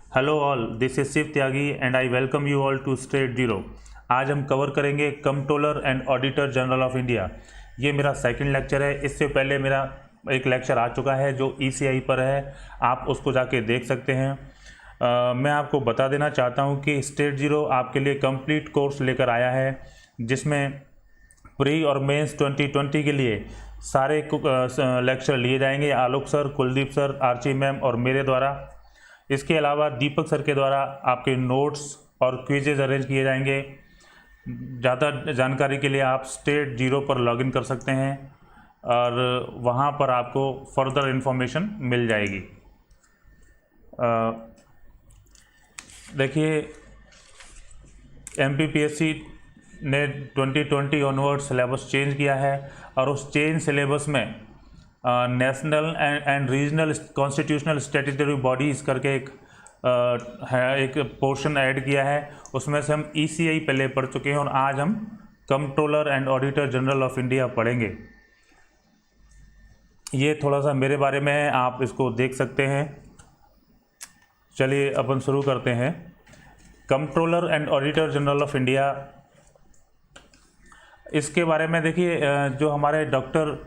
Hello all, this is Shiv Tyagi and I welcome you all to state zero. आज हम cover करेंगे controller and auditor general of India. ये मेरा second lecture है। इससे पहले मेरा एक लेक्चर आ चुका है जो ECI पर है, आप उसको जाके देख सकते हैं। मैं आपको बता देना चाहता हूँ कि स्टेट जीरो आपके लिए कंप्लीट कोर्स लेकर आया है, जिसमें प्री और मेंस 2020 के लिए सारे लेक्चर लिए जाएंगे Alok sir, Kuldeep sir, Archi ma'am और मेरे द्वारा। इसके अलावा दीपक सर के द्वारा आपके नोट्स और क्विजेज अरेंज किए जाएंगे। ज़्यादा जानकारी के लिए आप स्टेट जीरो पर लॉगिन कर सकते हैं और वहाँ पर आपको फर्दर इन्फॉर्मेशन मिल जाएगी। देखिए, MPPSC ने 2020 ऑनवर्ड सिलेबस चेंज किया है और उस चेंज सिलेबस में national and regional constitutional statutory bodies करके एक पोर्शन ऐड किया है। उसमें से हम ECI पहले पढ़ चुके हैं और आज हम controller and auditor general of India पढ़ेंगे। ये थोड़ा सा मेरे बारे में है, आप इसको देख सकते हैं। चलिए अपन शुरू करते हैं। Controller and auditor general of India, इसके बारे में देखिए, जो हमारे डॉक्टर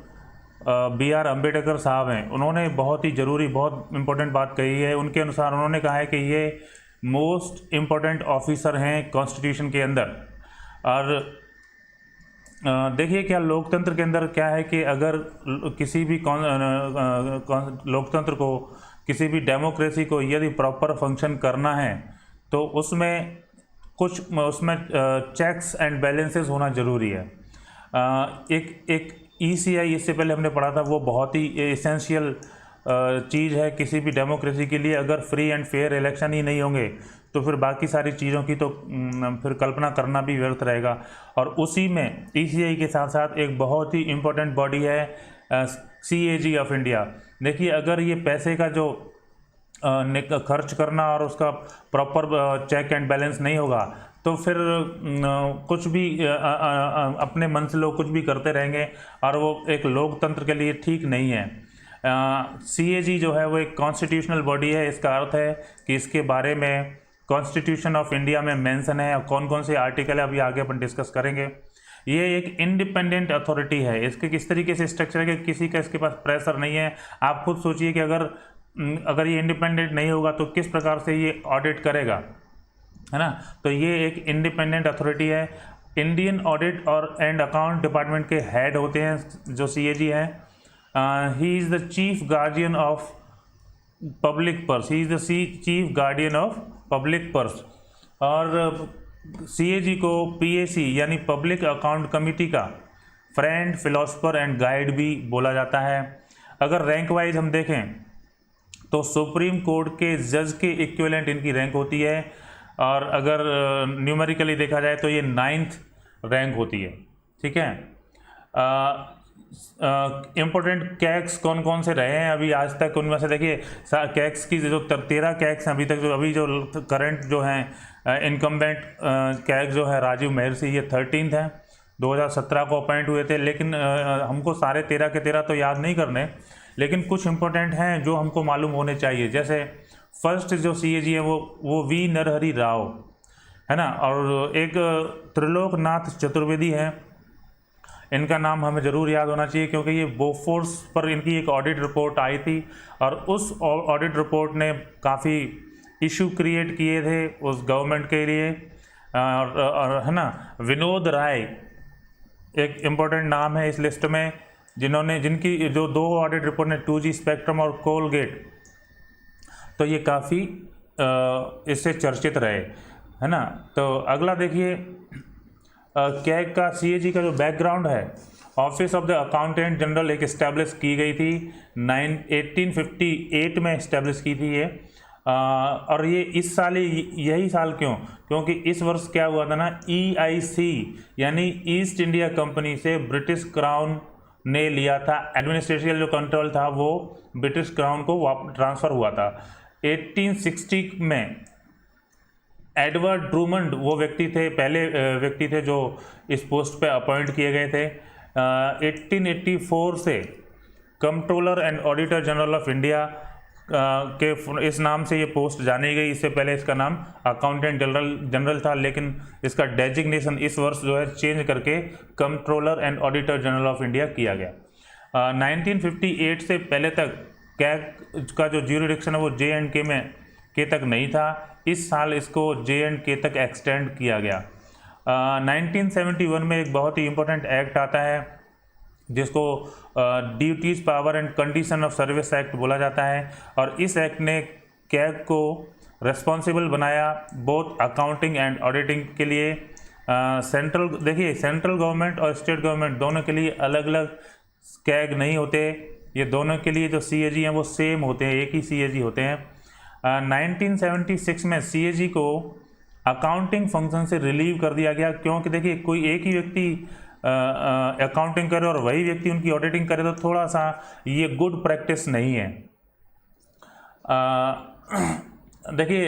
BR अम्बेडकर साहब हैं, उन्होंने बहुत ही ज़रूरी, बहुत इम्पोर्टेंट बात कही है। उनके अनुसार उन्होंने कहा है कि ये मोस्ट इम्पोर्टेंट ऑफिसर हैं कॉन्स्टिट्यूशन के अंदर। और देखिए, क्या लोकतंत्र के अंदर क्या है कि अगर किसी भी लोकतंत्र को, किसी भी डेमोक्रेसी को यदि प्रॉपर फंक्शन करना है तो उसमें चेक्स एंड बैलेंसेस होना ज़रूरी है। एक ECI इससे पहले हमने पढ़ा था, वो बहुत ही एसेंशियल चीज़ है किसी भी डेमोक्रेसी के लिए। अगर फ्री एंड फेयर इलेक्शन ही नहीं होंगे तो फिर बाकी सारी चीज़ों की तो फिर कल्पना करना भी व्यर्थ रहेगा। और उसी में ECI के साथ साथ एक बहुत ही इम्पोर्टेंट बॉडी है CAG ऑफ इंडिया। देखिए, अगर ये पैसे का जो खर्च करना और उसका प्रॉपर चेक एंड बैलेंस नहीं होगा तो फिर कुछ भी अपने मन से लोग कुछ भी करते रहेंगे और वो एक लोकतंत्र के लिए ठीक नहीं है। CAG जो है वो एक कॉन्स्टिट्यूशनल बॉडी है। इसका अर्थ है कि इसके बारे में कॉन्स्टिट्यूशन ऑफ इंडिया में मेंशन है और कौन कौन से आर्टिकल है, अभी आगे अपन डिस्कस करेंगे। ये एक इंडिपेंडेंट अथॉरिटी है। इसके किस तरीके से स्ट्रक्चर है कि किसी का इसके पास प्रेशर नहीं है। आप खुद सोचिए कि अगर ये इंडिपेंडेंट नहीं होगा तो किस प्रकार से ये ऑडिट करेगा, है ना। तो ये एक इंडिपेंडेंट अथॉरिटी है। इंडियन ऑडिट और एंड अकाउंट डिपार्टमेंट के हेड होते हैं जो CAG है। He is the chief guardian of public purse. He is the chief guardian of public purse. और CAG को PAC यानी पब्लिक अकाउंट कमिटी का फ्रेंड, फिलोसफर एंड गाइड भी बोला जाता है। अगर रैंक वाइज हम देखें तो सुप्रीम कोर्ट के जज के इक्विवेलेंट इनकी रैंक होती है। और अगर न्यूमेरिकली देखा जाए तो ये 9th रैंक होती है। ठीक है। इम्पोर्टेंट कैक्स कौन कौन से रहे हैं अभी आज तक, उनमें से देखिए कैक्स की जो 13 कैक्स हैं अभी तक, जो करंट जो हैं इनकम्बेंट कैग जो है राजीव महर्षि, ये 13th हैं। 2017 को अपॉइंट हुए थे। लेकिन हमको सारे 13 के 13 तो याद नहीं करने, लेकिन कुछ इंपॉर्टेंट हैं जो हमको मालूम होने चाहिए। जैसे फर्स्ट जो CAG है वो V नरहरि राव है ना, और एक त्रिलोकनाथ चतुर्वेदी है। इनका नाम हमें ज़रूर याद होना चाहिए क्योंकि ये बोफोर्स पर इनकी एक ऑडिट रिपोर्ट आई थी और उस ऑडिट रिपोर्ट ने काफ़ी इशू क्रिएट किए थे उस गवर्नमेंट के लिए। और है ना, विनोद राय एक इम्पोर्टेंट नाम है इस लिस्ट में, जिनकी जो 2 ऑडिट रिपोर्ट ने 2G स्पेक्ट्रम और कोलगेट, तो ये काफ़ी इससे चर्चित रहे, है ना। तो अगला देखिए, कैग का CAG का जो बैकग्राउंड है, office of the accountant general एक इस्टेब्लिश की गई थी 1858 में इस्टेब्लिश की थी ये। और ये इस साल ही, यही साल क्यों, क्योंकि इस वर्ष क्या हुआ था ना, EIC यानी ईस्ट इंडिया कंपनी से ब्रिटिश क्राउन ने लिया था। एडमिनिस्ट्रेटिव जो कंट्रोल था वो ब्रिटिश क्राउन को ट्रांसफ़र हुआ था। 1860 में एडवर्ड ड्रूमंड वो व्यक्ति थे, पहले व्यक्ति थे जो इस पोस्ट पे अपॉइंट किए गए थे। 1884 से controller and auditor general of India के इस नाम से ये पोस्ट जानी गई। इससे पहले इसका नाम अकाउंटेंट जनरल था, लेकिन इसका डेजिग्नेशन इस वर्ष जो है चेंज करके controller and auditor general of India किया गया। 1958 से पहले तक कैग का जो ज्यूरिडिक्शन है वो J&K तक नहीं था। इस साल इसको J&K तक एक्सटेंड किया गया। 1971 में एक बहुत ही इम्पोर्टेंट एक्ट आता है जिसको duties power and condition of service act बोला जाता है, और इस एक्ट ने कैग को रेस्पॉन्सिबल बनाया बोथ अकाउंटिंग एंड ऑडिटिंग के लिए। सेंट्रल गवर्नमेंट और स्टेट गवर्नमेंट दोनों के लिए अलग अलग कैग नहीं होते, ये दोनों के लिए जो CAG हैं वो सेम होते हैं, एक ही CAG होते हैं। 1976 में CAG को अकाउंटिंग फंक्शन से रिलीव कर दिया गया, क्योंकि देखिए कोई एक ही व्यक्ति अकाउंटिंग करे और वही व्यक्ति उनकी ऑडिटिंग करे तो थोड़ा सा ये गुड प्रैक्टिस नहीं है। देखिए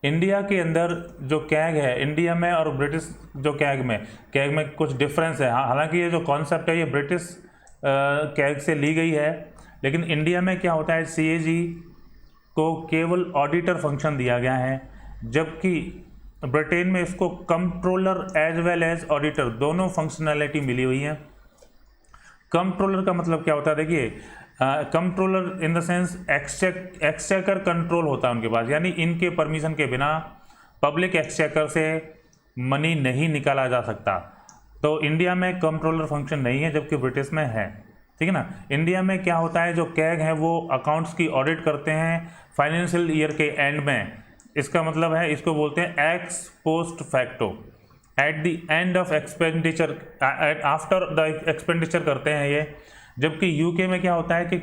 इंडिया के अंदर जो कैग है, इंडिया में और ब्रिटिश जो कैग में कुछ डिफरेंस है। हालांकि ये जो कॉन्सेप्ट है ये ब्रिटिश कैग से ली गई है, लेकिन इंडिया में क्या होता है, CAG को केवल ऑडिटर फंक्शन दिया गया है, जबकि ब्रिटेन में इसको controller as well as auditor दोनों फंक्शनैलिटी मिली हुई है। कंट्रोलर का मतलब क्या होता है, देखिए controller in the sense exchequer control होता है उनके पास, यानी इनके परमिशन के बिना पब्लिक एक्सचेकर से मनी नहीं निकाला जा सकता। तो इंडिया में कंट्रोलर फंक्शन नहीं है, जबकि ब्रिटिश में है, ठीक है ना। इंडिया में क्या होता है, जो कैग है वो अकाउंट्स की ऑडिट करते हैं फाइनेंशियल ईयर के एंड में। इसका मतलब है, इसको बोलते हैं x post facto, at the end of expenditure, after the expenditure करते हैं ये। जबकि यूके में क्या होता है कि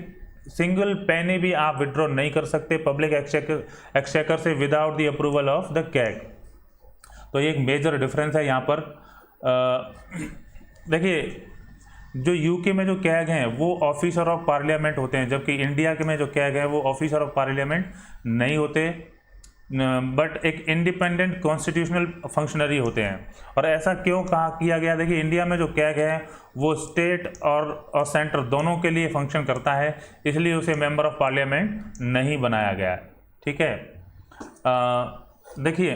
सिंगल पैनी भी आप विड्रॉ नहीं कर सकते पब्लिक एक्सचेकर से without the approval of the CAG. तो ये एक मेजर डिफरेंस है यहाँ पर। देखिए जो यूके में जो कैग हैं वो ऑफिसर ऑफ पार्लियामेंट होते हैं, जबकि इंडिया के में जो कैग है वो ऑफिसर ऑफ पार्लियामेंट नहीं होते, बट एक इंडिपेंडेंट कॉन्स्टिट्यूशनल फंक्शनरी होते हैं। और ऐसा क्यों किया गया, देखिए इंडिया में जो कैग है वो स्टेट और सेंटर दोनों के लिए फंक्शन करता है, इसलिए उसे मेंबर ऑफ पार्लियामेंट नहीं बनाया गया, ठीक है। देखिए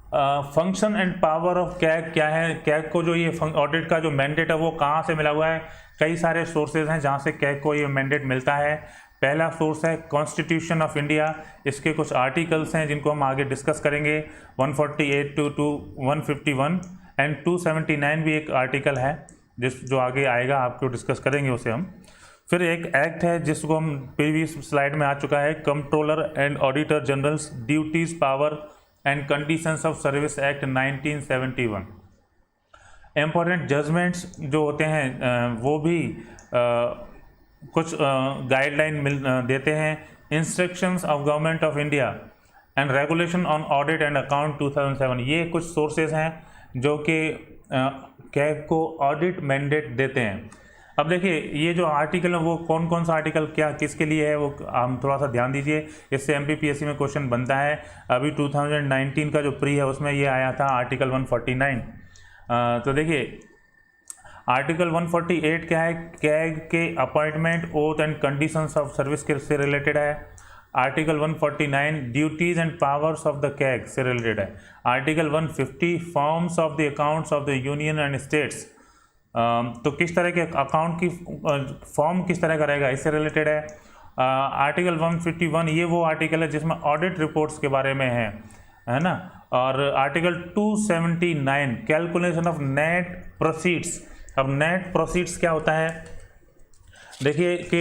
function and power of CAG क्या है। कैग को जो ये ऑडिट का जो मैंडेट है वो कहाँ से मिला हुआ है, कई सारे सोर्सेज हैं जहाँ से कैग को ये मैंडेट मिलता है। पहला सोर्स है कॉन्स्टिट्यूशन ऑफ इंडिया, इसके कुछ आर्टिकल्स हैं जिनको हम आगे डिस्कस करेंगे। 148 to 151 एंड 279 भी एक आर्टिकल है जो आगे आएगा, आपको डिस्कस करेंगे उसे हम। फिर एक एक्ट है जिसको हम प्रीवियस स्लाइड में आ चुका है, controller and auditor general's duties power and conditions of service act 1971। Important judgements जो होते हैं वो भी कुछ गाइडलाइन देते हैं। Instructions of government of India and regulation on audit and account 2007, ये कुछ सोर्सेज हैं जो कि कैग को ऑडिट मैंडेट देते हैं। अब देखिए ये जो आर्टिकल है वो कौन कौन सा आर्टिकल क्या किसके लिए है वो हम थोड़ा सा ध्यान दीजिए, इससे MPPSC में क्वेश्चन बनता है। अभी 2019 का जो प्री है उसमें ये आया था आर्टिकल 149। तो देखिए आर्टिकल 148 क्या है, कैग के appointment oath and conditions of service के से रिलेटेड है। Article 149 duties and powers of the CAG से रिलेटेड है। Article 150 forms of the accounts of the union and states, तो किस तरह के अकाउंट की फॉर्म किस तरह का रहेगा इससे रिलेटेड है। आर्टिकल 151 ये वो आर्टिकल है जिसमें ऑडिट रिपोर्ट्स के बारे में है ना। और article 279 calculation of net proceeds. अब नेट प्रोसीड्स क्या होता है, देखिए कि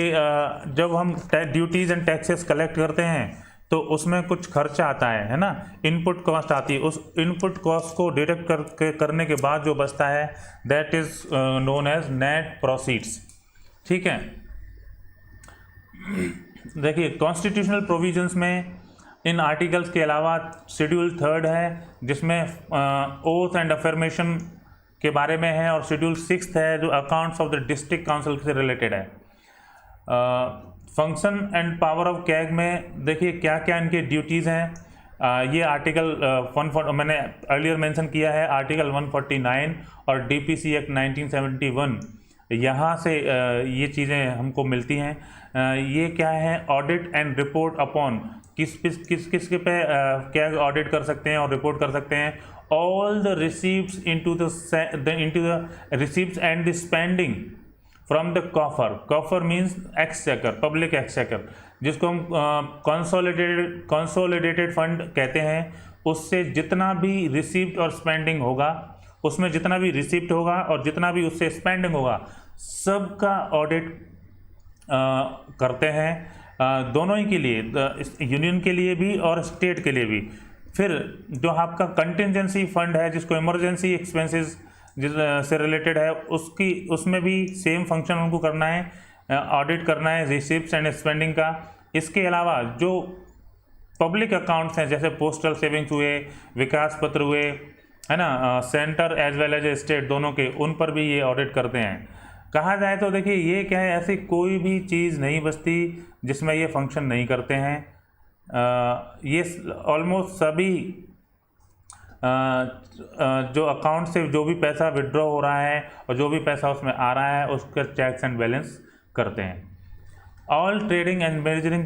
जब हम ड्यूटीज़ एंड टैक्सेस कलेक्ट करते हैं तो उसमें कुछ खर्चा आता है ना, इनपुट कॉस्ट आती है। उस इनपुट कॉस्ट को डिडक्ट करने के बाद जो बचता है that is known as net proceeds, ठीक है। देखिए कॉन्स्टिट्यूशनल प्रोविजंस में इन आर्टिकल्स के अलावा शेड्यूल 3 है जिसमें ओथ एंड अफर्मेशन के बारे में है, और शेड्यूल 6 है जो accounts of the district council से रिलेटेड है। Function and power of CAG में देखिए क्या क्या इनके ड्यूटीज़ हैं। ये आर्टिकल 140 मैंने अर्लियर मेंशन किया है, आर्टिकल 149 और DPC एक्ट 1971 यहाँ से ये चीज़ें हमको मिलती हैं। ये क्या है, ऑडिट एंड रिपोर्ट अपॉन, किस के पे क्या ऑडिट कर सकते हैं और रिपोर्ट कर सकते हैं, all the receipts into the receipts and the spending from the coffer means exchequer, public exchequer, जिसको हम कंसोलिडेटेड फंड कहते हैं। उससे जितना भी रिसीप्ट और स्पेंडिंग होगा, उसमें जितना भी रिसीप्ट होगा और जितना भी उससे स्पेंडिंग होगा, सबका ऑडिट करते हैं, दोनों ही के लिए, यूनियन के लिए भी और स्टेट के लिए भी। फिर जो आपका कंटिजेंसी फंड है, जिसको इमरजेंसी एक्सपेंसेस से रिलेटेड है, उसमें भी सेम फंक्शन उनको करना है, ऑडिट करना है रिसिप्ट्स एंड स्पेंडिंग का। इसके अलावा जो पब्लिक अकाउंट्स हैं, जैसे पोस्टल सेविंग्स हुए, विकास पत्र हुए, है ना, centre as well as state दोनों के, उन पर भी ये ऑडिट करते हैं। कहा जाए तो देखिए ये क्या है, ऐसी कोई भी चीज़ नहीं बचती जिसमें ये फंक्शन नहीं करते हैं। ये ऑलमोस्ट सभी जो अकाउंट से जो भी पैसा विड्रॉ हो रहा है और जो भी पैसा उसमें आ रहा है, उसका चेक्स एंड बैलेंस करते हैं। All trading and measuring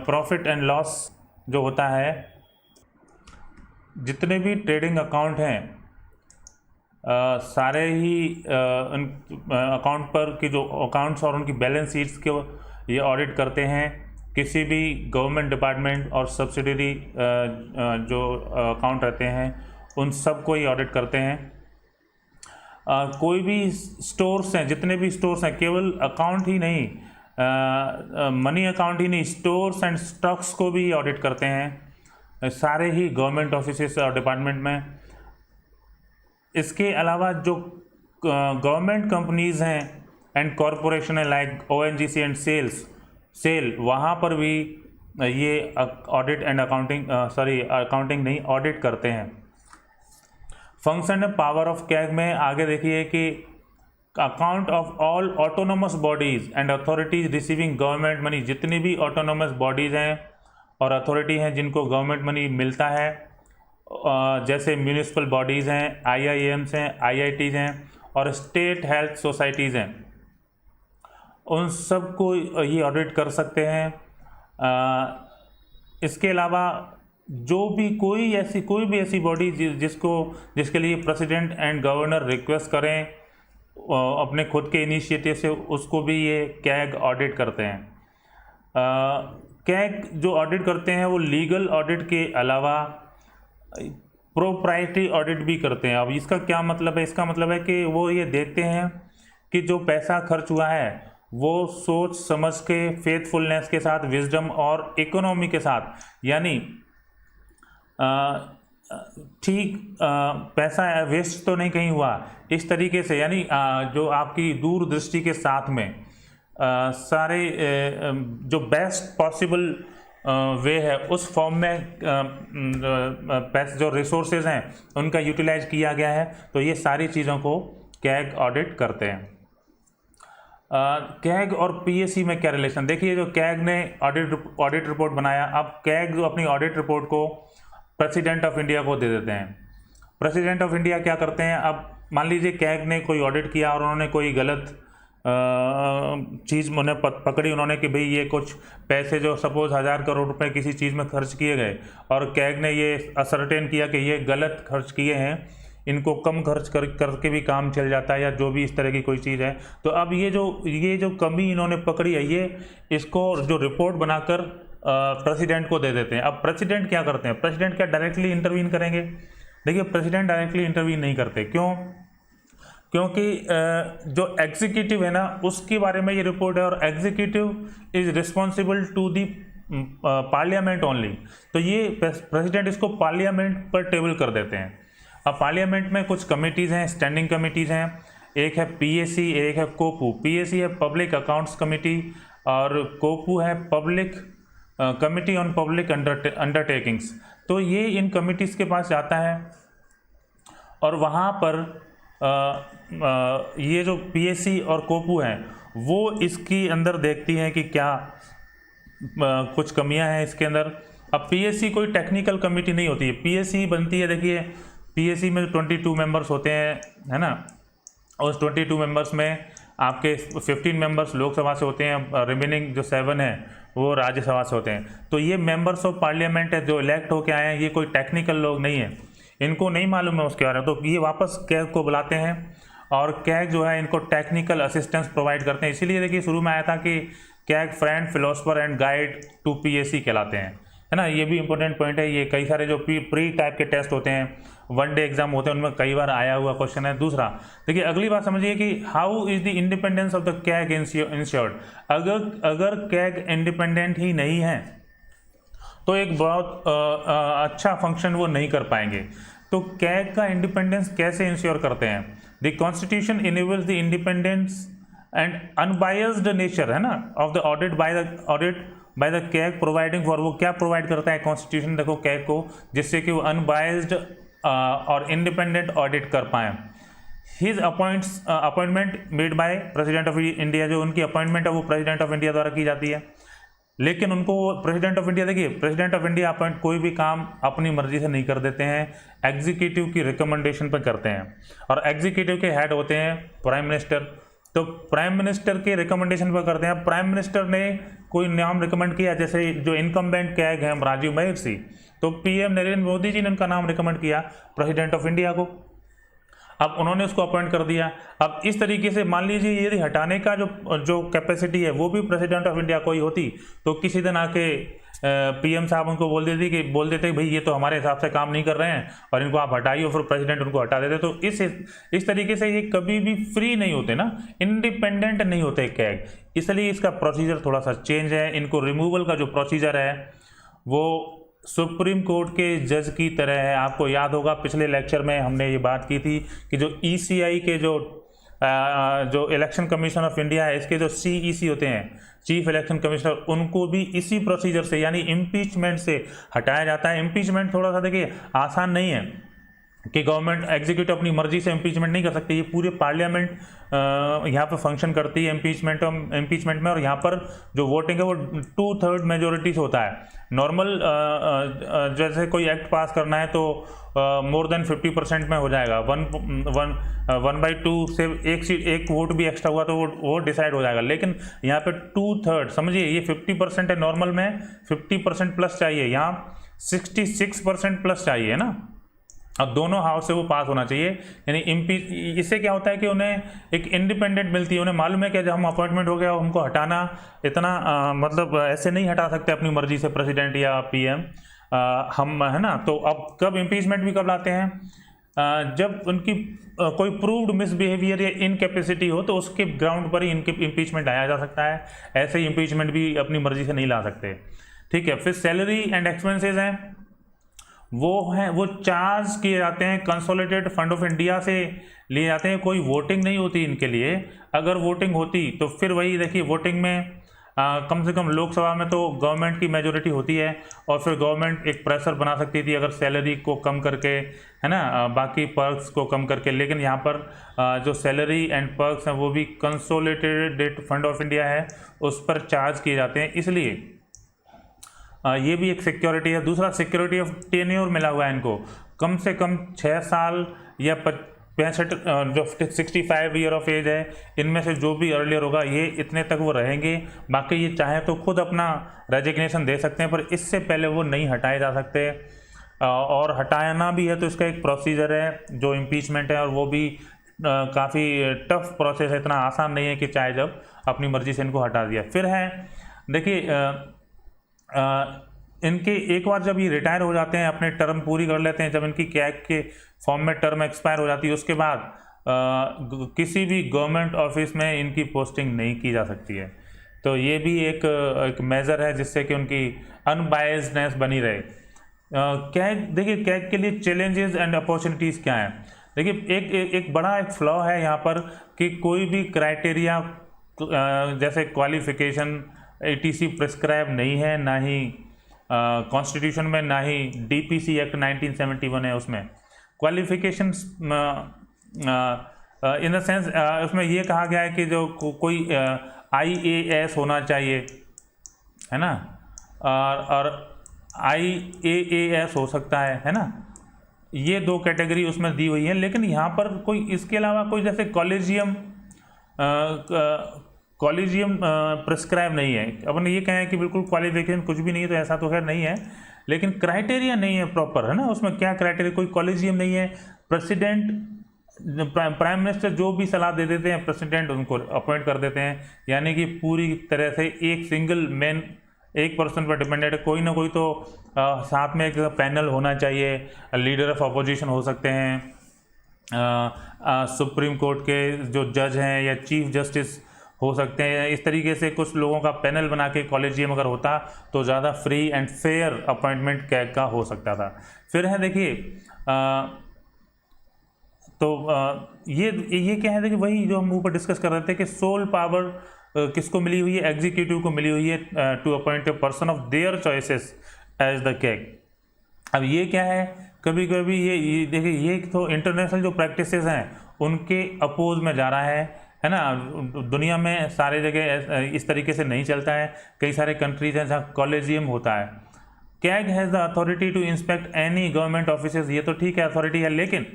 profit and loss जो होता है, जितने भी ट्रेडिंग अकाउंट हैं, सारे ही उन अकाउंट पर की जो अकाउंट्स और उनकी बैलेंस शीट्स के ये ऑडिट करते हैं। किसी भी गवर्नमेंट डिपार्टमेंट और सब्सिडरी जो अकाउंट रहते हैं, उन सब को ही ऑडिट करते हैं। कोई भी स्टोर्स हैं, जितने भी स्टोर्स हैं, केवल अकाउंट ही नहीं, मनी अकाउंट ही नहीं, स्टोर्स एंड स्टॉक्स को भी ऑडिट करते हैं, सारे ही गवर्नमेंट ऑफिसेस और डिपार्टमेंट में। इसके अलावा जो गवर्नमेंट कंपनीज़ हैं एंड कॉरपोरेशन है, लाइक ONGC एंड सेल, वहाँ पर भी ये ऑडिट एंड अकाउंटिंग नहीं, ऑडिट करते हैं। फंक्शन है पावर ऑफ कैग में आगे देखिए कि account of all autonomous bodies and authorities receiving government money, जितनी भी ऑटोनोमस बॉडीज़ हैं और अथॉरिटी हैं जिनको गवर्नमेंट मनी मिलता है, जैसे म्यूनिसिपल बॉडीज़ हैं, IIMs हैं, IITs हैं और स्टेट हेल्थ सोसाइटीज़ हैं, उन सब को ये ऑडिट कर सकते हैं। इसके अलावा जो भी कोई भी ऐसी बॉडी जिसके लिए प्रेसिडेंट एंड गवर्नर रिक्वेस्ट करें अपने खुद के इनिशिएटिव से, उसको भी ये कैग ऑडिट करते हैं। कैग जो ऑडिट करते हैं वो लीगल ऑडिट के अलावा प्रोप्राइटरी ऑडिट भी करते हैं। अब इसका क्या मतलब है? इसका मतलब है कि वो ये देखते हैं कि जो पैसा खर्च हुआ है वो सोच समझ के, फेथफुलनेस के साथ, विजडम और इकोनॉमी के साथ, यानी ठीक पैसा वेस्ट तो नहीं कहीं हुआ, इस तरीके से, यानी जो आपकी दूरदृष्टि के साथ में सारे जो बेस्ट पॉसिबल वे है उस फॉर्म में पैसे जो रिसोर्सेज हैं उनका यूटिलाइज किया गया है, तो ये सारी चीज़ों को कैग ऑडिट करते हैं। कैग और PAC में क्या रिलेशन? देखिए, जो कैग ने ऑडिट रिपोर्ट बनाया, अब कैग जो अपनी ऑडिट रिपोर्ट को प्रेसिडेंट ऑफ इंडिया को दे देते हैं। प्रेसिडेंट ऑफ इंडिया क्या करते हैं? अब मान लीजिए कैग ने कोई ऑडिट किया और उन्होंने कोई गलत चीज़ उन्हें पकड़ी, उन्होंने कि भाई ये कुछ पैसे जो सपोज 1000 करोड़ रुपए किसी चीज़ में खर्च किए गए और कैग ने ये असर्टेन किया कि ये गलत खर्च किए हैं, इनको कम खर्च करके भी काम चल जाता है, या जो भी इस तरह की कोई चीज़ है, तो अब ये जो कमी इन्होंने पकड़ी है, ये इसको जो रिपोर्ट बनाकर प्रेसिडेंट को दे देते हैं। अब प्रेसिडेंट क्या करते हैं? प्रेसिडेंट क्या डायरेक्टली इंटरवीन करेंगे? देखिए, प्रेसिडेंट डायरेक्टली इंटरवीन नहीं करते। क्यों? क्योंकि जो एग्जीक्यूटिव है ना, उसके बारे में ये रिपोर्ट है, और executive is responsible to the parliament only, तो ये प्रेसिडेंट इसको पार्लियामेंट पर टेबल कर देते हैं। अब पार्लियामेंट में कुछ कमिटीज़ हैं, स्टैंडिंग कमिटीज़ हैं, एक है PAC, एक है कोपू। PAC है पब्लिक अकाउंट्स कमिटी और कोपू है public committee on public undertakings. तो ये इन कमिटीज़ के पास जाता है और वहाँ पर ये जो PAC और कोपू हैं वो इसकी अंदर देखती हैं कि क्या कुछ कमियां हैं इसके अंदर। अब PAC कोई टेक्निकल कमेटी नहीं होती है, PAC बनती है, देखिए PAC में 22 मेंबर्स होते हैं, है ना, उस 22 मेंबर्स में आपके 15 मेंबर्स लोकसभा से होते हैं, रिमेनिंग जो 7 हैं वो राज्यसभा से होते हैं। तो ये मेंबर्स ऑफ पार्लियामेंट है जो इलेक्ट होके आए हैं, ये कोई टेक्निकल लोग नहीं है, इनको नहीं मालूम है उसके बारे में। तो ये वापस कैग को बुलाते हैं और कैग जो है इनको टेक्निकल असिस्टेंस प्रोवाइड करते हैं। इसीलिए देखिए शुरू में आया था कि CAG friend, philosopher and guide to PSC कहलाते हैं, है ना। ये भी इंपॉर्टेंट पॉइंट है। ये कई सारे जो प्री टाइप के टेस्ट होते हैं, वन डे एग्जाम होते हैं, उनमें कई बार आया हुआ क्वेश्चन है। दूसरा देखिए अगली बात समझिए कि how is the independence of the CAG insured. अगर कैग इंडिपेंडेंट ही नहीं है तो एक बहुत अच्छा फंक्शन वो नहीं कर पाएंगे। तो कैग का इंडिपेंडेंस कैसे इंश्योर करते हैं? The constitution enables the independence and unbiased nature, है ना, of the audit by the CAG providing for. वो क्या प्रोवाइड करता है कॉन्स्टिट्यूशन, देखो कैग को, जिससे कि वो अनबायस्ड और इंडिपेंडेंट ऑडिट कर पाए। His appointment made by president of India, जो उनकी अपॉइंटमेंट है वो प्रेसिडेंट ऑफ इंडिया द्वारा की जाती है। लेकिन उनको प्रेसिडेंट ऑफ इंडिया, देखिए प्रेसिडेंट ऑफ इंडिया अपॉइंट कोई भी काम अपनी मर्जी से नहीं कर देते हैं, एग्जीक्यूटिव की रिकमेंडेशन पर करते हैं। और एग्जीक्यूटिव के हेड होते हैं प्राइम मिनिस्टर, तो प्राइम मिनिस्टर के रिकमेंडेशन पर करते हैं। प्राइम मिनिस्टर ने कोई नाम रिकमेंड किया, जैसे जो इनकम्बेंट कैग हैं राजीव महिर्षि, तो पीएम नरेंद्र मोदी जी ने उनका नाम रिकमेंड किया प्रेसिडेंट ऑफ इंडिया को। अब उन्होंने उसको अपॉइंट कर दिया। अब इस तरीके से मान लीजिए यदि हटाने का जो कैपेसिटी है वो भी प्रेसिडेंट ऑफ इंडिया को ही होती, तो किसी दिन आके पीएम साहब उनको बोल देते भाई ये तो हमारे हिसाब से काम नहीं कर रहे हैं और इनको आप हटाइए, फिर प्रेसिडेंट उनको हटा देते। तो इस तरीके से ये कभी भी फ्री नहीं होते ना, इंडिपेंडेंट नहीं होते कैग, इसलिए इसका प्रोसीजर थोड़ा सा चेंज है। इनको रिमूवल का जो प्रोसीजर है वो सुप्रीम कोर्ट के जज की तरह है। आपको याद होगा पिछले लेक्चर में हमने ये बात की थी कि जो ईसीआई के जो इलेक्शन कमीशन ऑफ इंडिया है, इसके जो सीईसी होते हैं, चीफ इलेक्शन कमिश्नर, उनको भी इसी प्रोसीजर से यानी इम्पीचमेंट से हटाया जाता है। इम्पीचमेंट थोड़ा सा देखिए आसान नहीं है कि गवर्नमेंट एग्जीक्यूटिव अपनी मर्जी से इम्पीचमेंट नहीं कर सकती। ये पूरे पार्लियामेंट यहाँ पे फंक्शन करती है इम्पीचमेंट में, और यहाँ पर जो वोटिंग है वो 2/3 मेजोरिटी से होता है। नॉर्मल जैसे कोई एक्ट पास करना है तो मोर देन 50% में हो जाएगा। 1/2 से एक वोट भी एक्स्ट्रा हुआ तो वो डिसाइड हो जाएगा। लेकिन यहाँ पे 2/3, समझिए ये 50% है, नॉर्मल में 50% प्लस चाहिए, यहाँ 66% प्लस चाहिए ना। अब दोनों हाउस से वो पास होना चाहिए, यानी इससे क्या होता है कि उन्हें एक इंडिपेंडेंट मिलती है। उन्हें मालूम है कि जब हम अपॉइंटमेंट हो गया उनको हटाना इतना मतलब ऐसे नहीं हटा सकते अपनी मर्जी से प्रेसिडेंट या पीएम हम, है ना। तो अब कब इम्पीचमेंट भी कब लाते हैं? जब उनकी कोई प्रूव्ड मिसबिहेवियर या इनकैपेसिटी हो तो उसके ग्राउंड पर ही इनके इम्पीचमेंट लाया जा सकता है। ऐसे ही इम्पीचमेंट भी अपनी मर्जी से नहीं ला सकते, ठीक है। फिर सैलरी एंड एक्सपेंसेस हैं, वो चार्ज किए जाते हैं, कंसोलिडेटेड फंड ऑफ इंडिया से लिए जाते हैं। कोई वोटिंग नहीं होती इनके लिए, अगर वोटिंग होती तो फिर वही देखिए वोटिंग में कम से कम लोकसभा में तो गवर्नमेंट की मेजोरिटी होती है और फिर गवर्नमेंट एक प्रेशर बना सकती थी अगर सैलरी को कम करके, है ना, बाकी पर्क्स को कम करके। लेकिन यहाँ पर जो सैलरी एंड पर्क्स हैं वो भी कंसोलिडेटेड फंड ऑफ इंडिया है, उस पर चार्ज किए जाते हैं, इसलिए ये भी एक सिक्योरिटी है। दूसरा सिक्योरिटी ऑफ टेन्योर मिला हुआ है इनको, कम से कम 6 साल या 65 जो 65 ईयर ऑफ एज है, इनमें से जो भी अर्लियर होगा ये इतने तक वो रहेंगे। बाकी ये चाहे तो खुद अपना रेजिग्नेशन दे सकते हैं, पर इससे पहले वो नहीं हटाए जा सकते। और हटाना भी है तो इसका एक प्रोसीजर है जो इम्पीचमेंट है, और वो भी काफ़ी टफ प्रोसेस है, इतना आसान नहीं है कि चाहे जब अपनी मर्जी से इनको हटा दिया। फिर है देखिए इनके एक बार जब ये रिटायर हो जाते हैं, अपने टर्म पूरी कर लेते हैं, जब इनकी कैग के फॉर्म में टर्म एक्सपायर हो जाती है, उसके बाद किसी भी गवर्नमेंट ऑफिस में इनकी पोस्टिंग नहीं की जा सकती है। तो ये भी एक मेजर है जिससे कि उनकी अनबायस्डनेस बनी रहे। कैग देखिए, कैग के लिए चैलेंजेस एंड अपॉर्चुनिटीज़ क्या हैं? देखिए एक बड़ा एक फ्लॉ है यहाँ पर कि कोई भी क्राइटेरिया जैसे क्वालिफिकेशन ATC प्रिस्क्राइब नहीं है, ना ही कॉन्स्टिट्यूशन में, ना ही DPC एक्ट 1971 है उसमें क्वालिफिकेशन इन द सेंस उसमें ये कहा गया है कि जो कोई IAS होना चाहिए, है ना, और IAAS हो सकता है ना। ये 2 कैटेगरी उसमें दी हुई है, लेकिन यहाँ पर कोई इसके अलावा कोई जैसे कॉलेजियम प्रिस्क्राइब नहीं है। अपन ये कहें कि बिल्कुल क्वालिफिकेशन कुछ भी नहीं है तो ऐसा तो खैर नहीं है, लेकिन क्राइटेरिया नहीं है प्रॉपर, है ना। उसमें क्या क्राइटेरिया, कोई कॉलेजियम नहीं है। प्रेसिडेंट, प्राइम मिनिस्टर जो भी सलाह दे देते हैं प्रेसिडेंट उनको अपॉइंट कर देते हैं, यानी कि पूरी तरह से एक सिंगल मैन, एक पर्सन पर डिपेंडेंट है। कोई ना कोई तो साथ में एक पैनल होना चाहिए, लीडर ऑफ अपोजिशन हो सकते हैं, सुप्रीम कोर्ट के जो जज हैं या चीफ जस्टिस हो सकते हैं। इस तरीके से कुछ लोगों का पैनल बना के कॉलेजियम अगर होता तो ज़्यादा free and fair appointment CAG का हो सकता था। फिर है देखिए ये क्या है, देखिए वही जो हम ऊपर डिस्कस कर रहे थे कि सोल पावर किसको मिली हुई है, एग्जीक्यूटिव को मिली हुई है to appoint a person of their choices as the CAG. अब ये क्या है, कभी कभी ये देखिए ये तो इंटरनेशनल जो प्रैक्टिसेस हैं उनके अपोज में जा रहा है ना। दुनिया में सारे जगह इस तरीके से नहीं चलता है, कई सारे कंट्रीज हैं जहाँ कॉलेजियम होता है। CAG has the authority to inspect any government offices, ये तो ठीक है अथॉरिटी है, लेकिन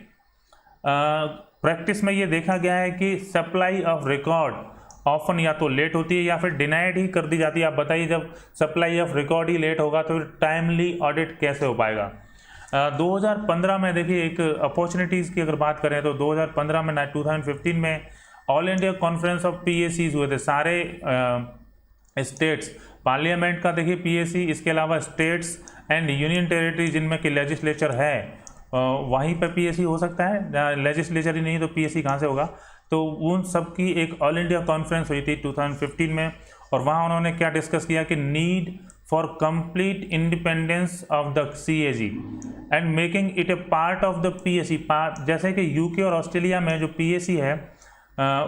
प्रैक्टिस में ये देखा गया है कि सप्लाई ऑफ रिकॉर्ड ऑफन या तो लेट होती है या फिर डिनाइड ही कर दी जाती है। आप बताइए जब सप्लाई ऑफ रिकॉर्ड ही लेट होगा तो फिर टाइमली ऑडिट कैसे हो पाएगा। 2015 में देखिए एक अपॉर्चुनिटीज़ की अगर बात करें तो 2015 में 2015 में all India conference of PACs हुए थे। सारे स्टेट्स पार्लियामेंट का देखिए PAC, इसके अलावा स्टेट्स एंड यूनियन टेरिटरी जिनमें कि लेजिस्लेचर है वहीं पर PAC हो सकता है, लेजिस्लेचर ही नहीं तो PAC कहाँ से होगा। तो उन सब की एक ऑल इंडिया कॉन्फ्रेंस हुई थी 2015 में, और वहाँ उन्होंने क्या डिस्कस किया कि need for complete independence of the CAG and making it A part of the PAC। Part जैसे कि UK और ऑस्ट्रेलिया में जो PAC है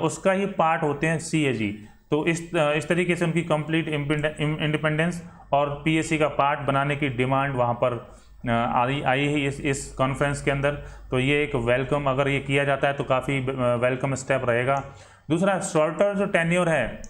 उसका ही पार्ट होते हैं CAG। तो इस तरीके से उनकी कंप्लीट इंडिपेंडेंस और PAC का पार्ट बनाने की डिमांड वहाँ पर आई है इस कॉन्फ्रेंस के अंदर। तो ये एक वेलकम, अगर ये किया जाता है तो काफ़ी वेलकम स्टेप रहेगा। दूसरा, शॉर्टर जो टेन्योर है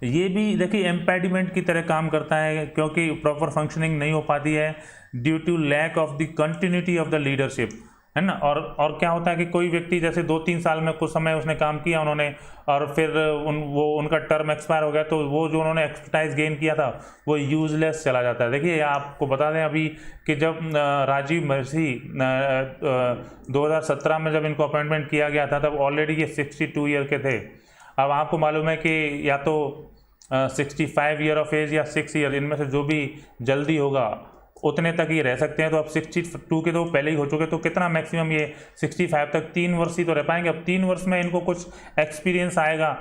ये भी देखिए इम्पेडिमेंट की तरह काम करता है, क्योंकि प्रॉपर फंक्शनिंग नहीं हो पाती है due to lack of the continuity of the leadership, है ना। और क्या होता है कि कोई व्यक्ति जैसे 2-3 साल में कुछ समय उसने काम किया उन्होंने, और फिर उनका टर्म एक्सपायर हो गया, तो वो जो उन्होंने एक्सपर्टाइज गेन किया था वो यूजलेस चला जाता है। देखिए आपको बता दें अभी कि जब राजीव महर्षि 2017 में जब इनको अपॉइंटमेंट किया गया था तब ऑलरेडी ये 62 ईयर के थे। अब आपको मालूम है कि या तो 65 ईयर ऑफ एज या 6 ईयर, इनमें से जो भी जल्दी होगा उतने तक ये रह सकते हैं। तो अब 62 के तो पहले ही हो चुके, तो कितना मैक्सिमम ये 65 तक 3 वर्ष ही तो रह पाएंगे। अब 3 वर्ष में इनको कुछ एक्सपीरियंस आएगा,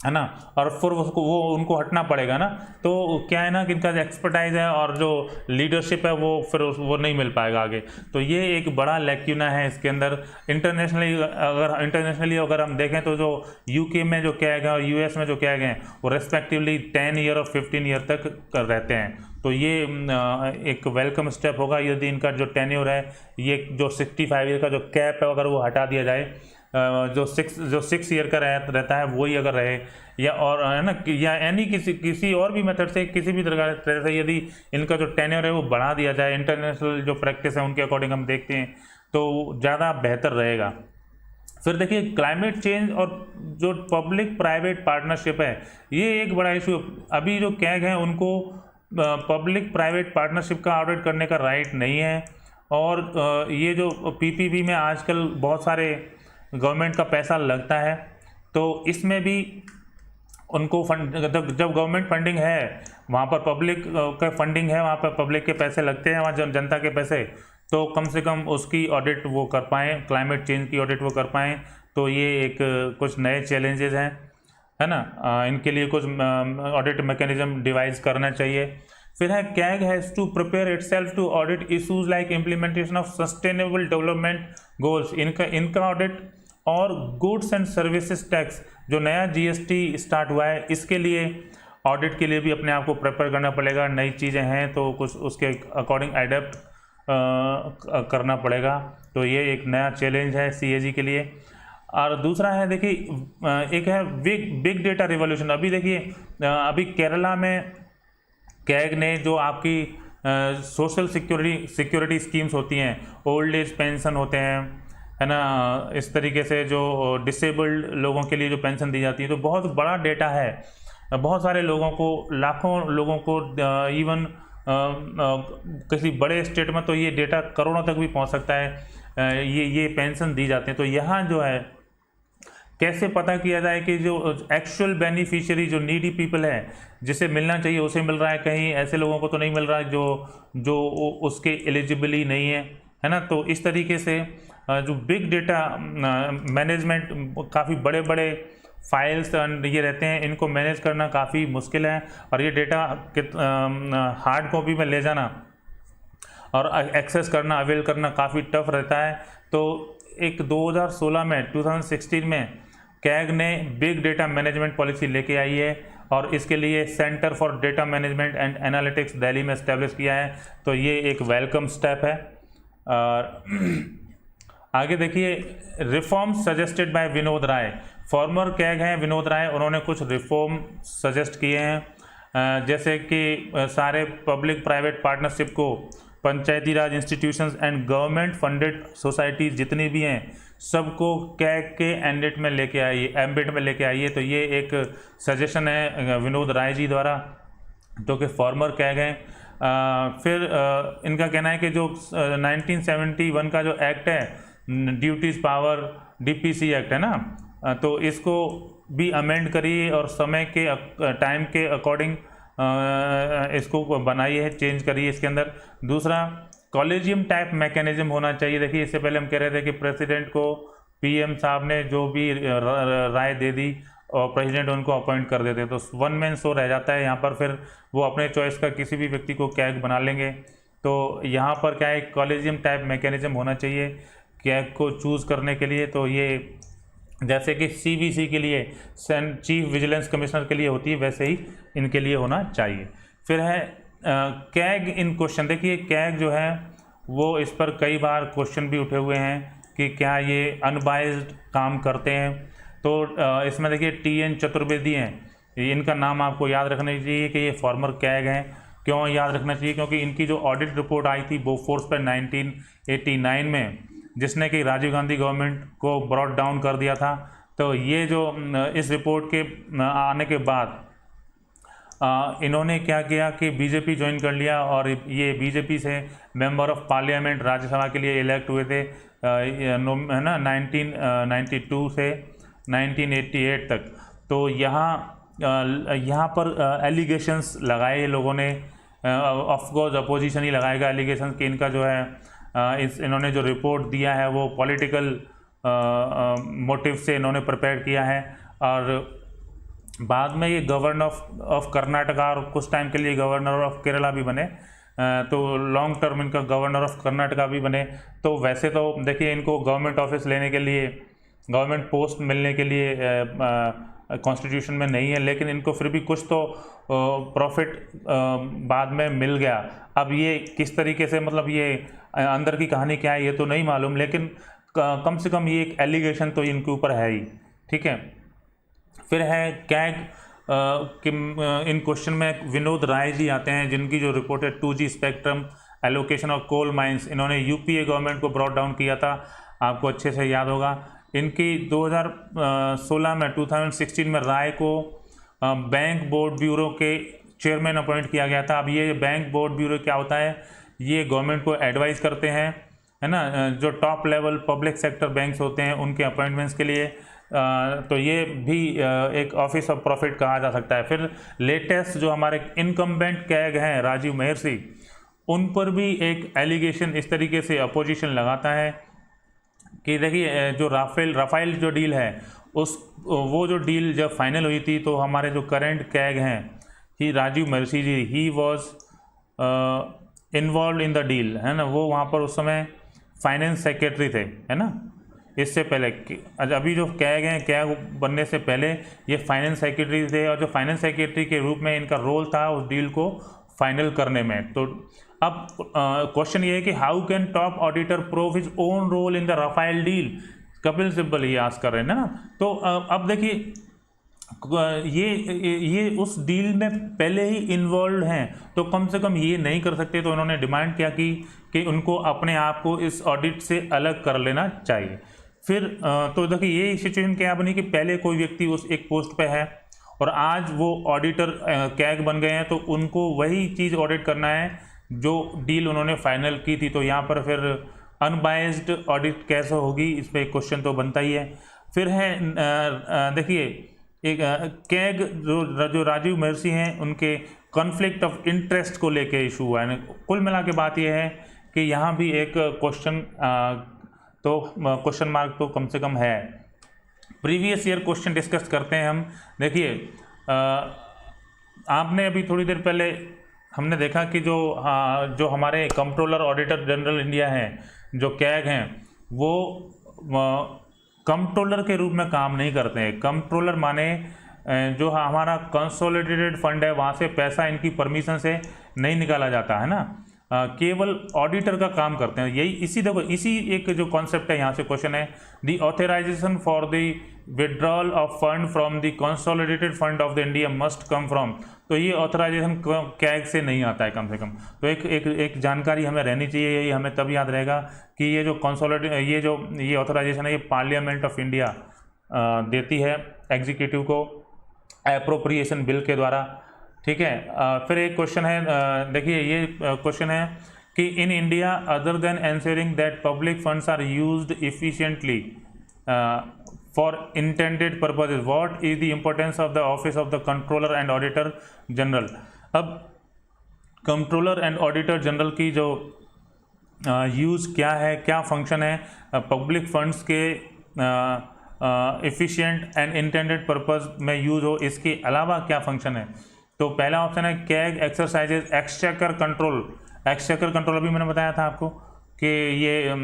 है ना, और फिर उसको उनको हटना पड़ेगा ना। तो क्या है ना कि इनका जो एक्सपर्टाइज है और जो लीडरशिप है वो फिर वो नहीं मिल पाएगा आगे। तो ये एक बड़ा लैक्यूना है इसके अंदर। इंटरनेशनली अगर हम देखें तो जो UK में जो किया गया और US में जो किया गया है वो रेस्पेक्टिवली 10 ईयर और 15 ईयर तक कर रहते हैं। तो ये एक वेलकम स्टेप होगा यदि इनका जो टेन्योर है, ये जो 65 ईयर का जो कैप है अगर वो हटा दिया जाए, जो 6 ईयर का रहता है वही अगर रहे, या और है ना, या एनी किसी और भी मेथड से, किसी भी तरह से यदि इनका जो टेन्योर है वो बढ़ा दिया जाए, इंटरनेशनल जो प्रैक्टिस है उनके अकॉर्डिंग हम देखते हैं, तो ज़्यादा बेहतर रहेगा। फिर देखिए क्लाइमेट चेंज और जो पब्लिक प्राइवेट पार्टनरशिप है ये एक बड़ा इशू। अभी जो कैग हैं उनको पब्लिक प्राइवेट पार्टनरशिप का ऑडिट करने का राइट नहीं है, और ये जो PPP में आजकल बहुत सारे गवर्नमेंट का पैसा लगता है, तो इसमें भी उनको जब गवर्नमेंट फंडिंग है वहाँ पर पब्लिक का फंडिंग है, वहाँ पर पब्लिक के पैसे लगते हैं, वहाँ जनता के पैसे, तो कम से कम उसकी ऑडिट वो कर पाएँ, क्लाइमेट चेंज की ऑडिट वो कर पाएँ। तो ये एक कुछ नए चैलेंजेस हैं, है ना, इनके लिए कुछ ऑडिट मैकेनिज्म डिवाइस करना चाहिए। फिर है CAG has to prepare itself to audit issues like implementation of sustainable development goals, इनका ऑडिट, और गुड्स एंड सर्विसेज टैक्स जो नया GST स्टार्ट हुआ है इसके लिए ऑडिट के लिए भी अपने आप को प्रिपेयर करना पड़ेगा। नई चीज़ें हैं तो कुछ उसके अकॉर्डिंग एडेप्ट करना पड़ेगा। तो ये एक नया चैलेंज है CAG के लिए। और दूसरा है देखिए एक है बिग डेटा रिवॉल्यूशन। अभी देखिए अभी केरला में कैग ने जो आपकी सोशल सिक्योरिटी स्कीम्स होती हैं, ओल्ड एज पेंशन होते हैं, है ना, इस तरीके से जो डिसेबल्ड लोगों के लिए जो पेंशन दी जाती है। तो बहुत बड़ा डेटा है, बहुत सारे लोगों को, लाखों लोगों को, इवन किसी बड़े स्टेट में तो ये डेटा करोड़ों तक भी पहुंच सकता है, ये पेंशन दी जाती है। तो यहाँ जो है कैसे पता किया जाए कि जो एक्चुअल बेनिफिशियरी, जो नीडी पीपल है, जिसे मिलना चाहिए उसे मिल रहा है, कहीं ऐसे लोगों को तो नहीं मिल रहा है जो उसके एलिजिबल ही नहीं है ना। तो इस तरीके से जो बिग डेटा मैनेजमेंट, काफ़ी बड़े बड़े फाइल्स ये रहते हैं, इनको मैनेज करना काफ़ी मुश्किल है, और ये डेटा हार्ड कॉपी में ले जाना और एक्सेस करना, अवेल करना काफ़ी टफ रहता है। तो एक 2016 में 2016 में कैग ने बिग डेटा मैनेजमेंट पॉलिसी लेके आई है, और इसके लिए centre for data management and analytics Delhi में इस्टेब्लिश किया है। तो ये एक वेलकम स्टेप है। और आगे देखिए, reform suggested by Vinod Rai, former CAG हैं विनोद राय, उन्होंने कुछ रिफॉर्म सजेस्ट किए हैं, जैसे कि सारे पब्लिक प्राइवेट पार्टनरशिप को Panchayati Raj institutions and government funded societies जितनी भी हैं सबको कैग के एम्बिट में लेके आइए। तो ये एक सजेशन है विनोद राय जी द्वारा, जो कि फॉर्मर कैग हैं। फिर इनका कहना है कि जो 1971 का जो एक्ट है, ड्यूटीज़ पावर डीपीसी एक्ट है ना, तो इसको भी अमेंड करिए और समय के टाइम के अकॉर्डिंग इसको बनाइए है, चेंज करिए इसके अंदर। दूसरा, कॉलेजियम टाइप मैकेनिज्म होना चाहिए। देखिए, इससे पहले हम कह रहे थे कि प्रेसिडेंट को पीएम साहब ने जो भी राय दे दी और प्रेसिडेंट उनको अपॉइंट कर देते, तो वन मैन शो रह जाता है यहाँ पर। फिर वो अपने चॉइस का किसी भी व्यक्ति को कैग बना लेंगे। तो यहाँ पर क्या है, कॉलेजियम टाइप मैकेनिज्म होना चाहिए कैग को चूज़ करने के लिए। तो ये जैसे कि सीवीसी के लिए, चीफ विजिलेंस कमिश्नर के लिए होती है, वैसे ही इनके लिए होना चाहिए। फिर है कैग इन क्वेश्चन। देखिए, कैग जो है वो, इस पर कई बार क्वेश्चन भी उठे हुए हैं कि क्या ये अनबाइज्ड काम करते हैं। तो इसमें देखिए TN चतुर्वेदी हैं, इनका नाम आपको याद रखना चाहिए कि ये फॉर्मर कैग हैं। क्यों याद रखना चाहिए? क्योंकि इनकी जो ऑडिट रिपोर्ट आई थी बोफोर्स पर 1989 में, जिसने कि राजीव गांधी गवर्नमेंट को ब्रॉट डाउन कर दिया था। तो ये जो इस रिपोर्ट के आने के बाद इन्होंने क्या किया कि बीजेपी ज्वाइन कर लिया, और ये बीजेपी से मेंबर ऑफ पार्लियामेंट राज्यसभा के लिए इलेक्ट हुए थे, है ना, 1992 से 1988 तक। तो यहाँ पर एलिगेशंस लगाए लोगों ने, ऑफ कोर्स अपोजिशन ही लगाएगा एलिगेशंस कि इनका जो है इन्होंने जो रिपोर्ट दिया है वो पॉलिटिकल मोटिव से इन्होंने प्रिपेयर किया है। और बाद में ये गवर्नर ऑफ कर्नाटका और कुछ टाइम के लिए गवर्नर ऑफ केरला भी बने, तो लॉन्ग टर्म इनका गवर्नर ऑफ कर्नाटका भी बने। तो वैसे तो देखिए, इनको गवर्नमेंट ऑफिस लेने के लिए, गवर्नमेंट पोस्ट मिलने के लिए कॉन्स्टिट्यूशन में नहीं है, लेकिन इनको फिर भी कुछ तो प्रॉफिट बाद में मिल गया। अब ये किस तरीके से, मतलब ये अंदर की कहानी क्या है ये तो नहीं मालूम, लेकिन कम से कम ये एक एलिगेशन तो इनके ऊपर है ही। ठीक है। फिर है कैग इन क्वेश्चन में विनोद राय जी आते हैं, जिनकी जो रिपोर्ट है 2G spectrum allocation of coal mines, इन्होंने यूपीए गवर्नमेंट को ब्रॉट डाउन किया था, आपको अच्छे से याद होगा। इनकी 2016 में 2016 में राय को बैंक बोर्ड ब्यूरो के चेयरमैन अपॉइंट किया गया था। अब ये बैंक बोर्ड ब्यूरो क्या होता है, ये गवर्नमेंट को एडवाइस करते हैं, है ना, जो top level public sector banks होते हैं उनके अपॉइंटमेंट्स के लिए। तो ये भी एक ऑफिस ऑफ प्रॉफिट कहा जा सकता है। फिर लेटेस्ट जो हमारे इनकम्बेंट कैग हैं राजीव महर्षि, उन पर भी एक एलिगेशन इस तरीके से अपोजिशन लगाता है कि देखिए, जो राफेल जो डील है वो जो डील जब फाइनल हुई थी, तो हमारे जो करंट कैग हैं ही Rajiv Mehrishi ji, he was involve in the deal, है ना, वो वहाँ पर उस समय फाइनेंस सेक्रेटरी थे, है ना। इससे पहले अभी जो कैग हैं, कैग बनने से पहले ये फाइनेंस सेक्रेटरी थे, और जो फाइनेंस सेक्रेटरी के रूप में इनका रोल था उस डील को फाइनल करने में। तो अब क्वेश्चन ये है कि how can top auditor prove his own role in the Rafale deal, Kapil Sibal ये आस्क कर रहे हैं ना। तो अब देखिए, ये उस डील में पहले ही इन्वॉल्व हैं, तो कम से कम ये नहीं कर सकते। तो उन्होंने डिमांड किया कि उनको अपने आप को इस ऑडिट से अलग कर लेना चाहिए। फिर तो देखिए ये सिचुएशन क्या बनी कि पहले कोई व्यक्ति उस एक पोस्ट पे है और आज वो ऑडिटर कैग बन गए हैं, तो उनको वही चीज़ ऑडिट करना है जो डील उन्होंने फाइनल की थी। तो यहाँ पर फिर अनबायस्ड ऑडिट कैसे होगी, इस पर क्वेश्चन तो बनता ही है। फिर है देखिए एक कैग जो राजीव महर्षि हैं, उनके कॉन्फ्लिक्ट ऑफ इंटरेस्ट को लेके इशू हुआ है। कुल मिला के बात यह है कि यहाँ भी एक क्वेश्चन मार्क तो कम से कम है। प्रीवियस ईयर क्वेश्चन डिस्कस करते हैं हम। देखिए आपने अभी थोड़ी देर पहले हमने देखा कि जो हमारे कंट्रोलर ऑडिटर जनरल इंडिया हैं, जो कैग हैं, वो कंट्रोलर के रूप में काम नहीं करते हैं। कंट्रोलर माने जो हमारा कंसोलिडेटेड फंड है वहाँ से पैसा इनकी परमिशन से नहीं निकाला जाता है ना, केवल ऑडिटर का काम करते हैं। यही इसी एक जो कॉन्सेप्ट है, यहाँ से क्वेश्चन है the authorisation for the withdrawal of fund from the consolidated fund of the India must come from. तो ये ऑथराइजेशन कैग से नहीं आता है कम से कम। तो एक जानकारी हमें रहनी चाहिए, ये हमें तब याद रहेगा कि ये जो ये ऑथराइजेशन है ये पार्लियामेंट ऑफ इंडिया देती है एग्जीक्यूटिव को एप्रोप्रिएशन बिल के द्वारा। ठीक है। फिर एक क्वेश्चन है, देखिए ये क्वेश्चन है कि in India other than ensuring that public funds are used efficiently for intended purposes what is the importance of the office of the controller and auditor general. अब कंट्रोलर एंड ऑडिटर जनरल की जो use क्या है, क्या function है public funds के efficient and intended purpose में use हो, इसके अलावा क्या फंक्शन है। तो पहला ऑप्शन है CAG exercises exchequer control. Exchequer control अभी मैंने बताया था आपको कि ये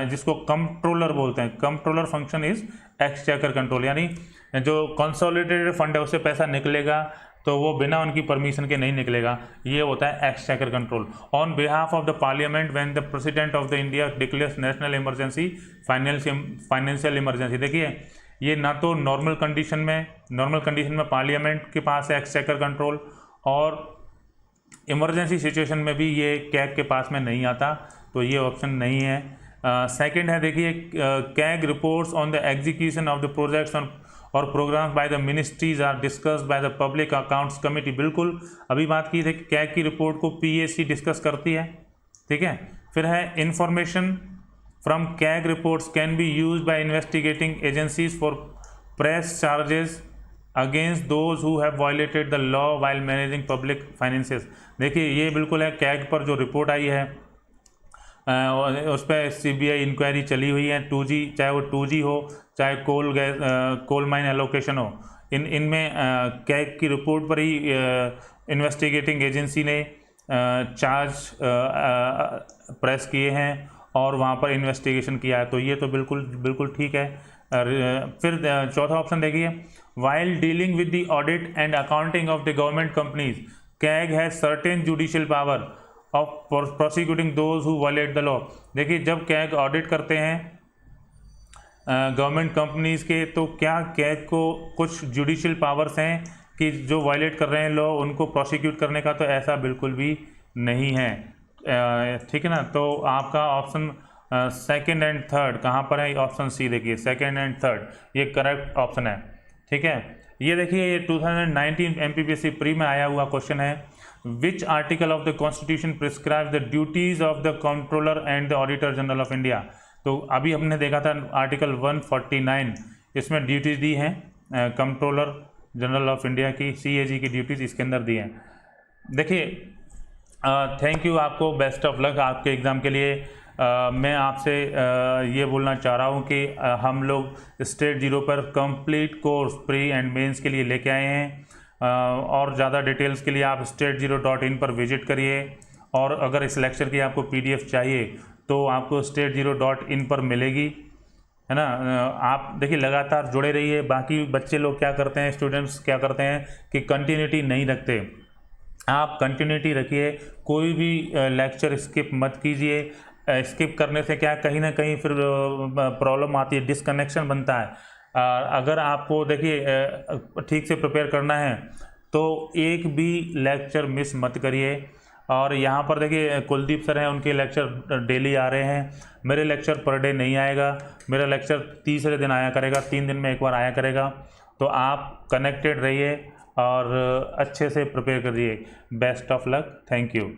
जिसको कंट्रोलर बोलते हैं, controller function is exchequer control, यानी जो कंसोलिडेटेड फंड है उससे पैसा निकलेगा तो वो बिना उनकी परमिशन के नहीं निकलेगा, ये होता है exchequer control. On behalf of the parliament when the president of the India declares national emergency financial emergency. देखिए ये ना तो नॉर्मल कंडीशन में पार्लियामेंट के पास है एक्सचेकर कंट्रोल, और इमरजेंसी सिचुएशन में भी ये कैग के पास में नहीं आता, तो ये ऑप्शन नहीं है। सेकंड है, देखिए CAG reports on the execution of the projects और programmes by the ministries are discussed by the public accounts committee. बिल्कुल अभी बात की थी कि कैग की रिपोर्ट को पीएसी डिस्कस करती है। ठीक है। फिर है information from CAG reports can be used by investigating agencies for press charges against those who have violated the law while managing public finances। देखिए ये बिल्कुल है, कैग पर जो रिपोर्ट आई है उस पर सीबीआई इंक्वायरी चली हुई है। 2G, चाहे वो 2G हो, चाहे कोल माइन एलोकेशन हो, इनमें कैग की रिपोर्ट पर ही इन्वेस्टिगेटिंग एजेंसी ने चार्ज प्रेस किए हैं और वहाँ पर इन्वेस्टिगेशन किया है, तो ये तो बिल्कुल ठीक है। फिर चौथा ऑप्शन देखिए, while dealing with the audit and accounting of the government companies CAG has certain judicial power of prosecuting those who violate the law. देखिए जब कैग ऑडिट करते हैं गवर्नमेंट कंपनीज के, तो क्या कैग को कुछ जुडिशियल पावर्स हैं कि जो वायलेट कर रहे हैं लॉ उनको प्रोसिक्यूट करने का? तो ऐसा बिल्कुल भी नहीं है। ठीक है ना। तो आपका ऑप्शन सेकंड एंड थर्ड कहाँ पर है? ऑप्शन सी देखिए, सेकंड एंड थर्ड ये करेक्ट ऑप्शन है। ठीक है। ये देखिए ये 2019 एमपीपीएससी प्री में आया हुआ क्वेश्चन है, which article of the constitution prescribe the duties of the controller and the auditor general of India. तो अभी हमने देखा था आर्टिकल 149, इसमें ड्यूटीज दी हैं कंट्रोलर जनरल ऑफ इंडिया की, CAG की ड्यूटीज इसके अंदर दी हैं। देखिए थैंक यू, आपको बेस्ट ऑफ लक आपके एग्ज़ाम के लिए। मैं आपसे ये बोलना चाह रहा हूँ कि हम लोग स्टेट 0 पर complete course pre and mains के लिए लेके आए हैं, और ज़्यादा डिटेल्स के लिए आप state0.in पर विजिट करिए, और अगर इस लेक्चर की आपको PDF चाहिए तो आपको state0.in पर मिलेगी, है ना। आप देखिए लगातार जुड़े रहिए। बाकी बच्चे लोग क्या करते हैं, स्टूडेंट्स क्या करते हैं कि कंटिन्यूटी नहीं रखते, आप कंटिन्यूटी रखिए, कोई भी लेक्चर स्किप मत कीजिए। स्किप करने से क्या कहीं ना कहीं फिर प्रॉब्लम आती है, डिसकनेक्शन बनता है। अगर आपको देखिए ठीक से प्रिपेयर करना है तो एक भी लेक्चर मिस मत करिए। और यहाँ पर देखिए कुलदीप सर हैं, उनके लेक्चर डेली आ रहे हैं। मेरे लेक्चर पर डे नहीं आएगा, मेरा लेक्चर तीसरे दिन आया करेगा, 3 दिन में एक बार आया करेगा। तो आप कनेक्टेड रहिए और अच्छे से प्रिपेयर करिए। Best of luck, thank you.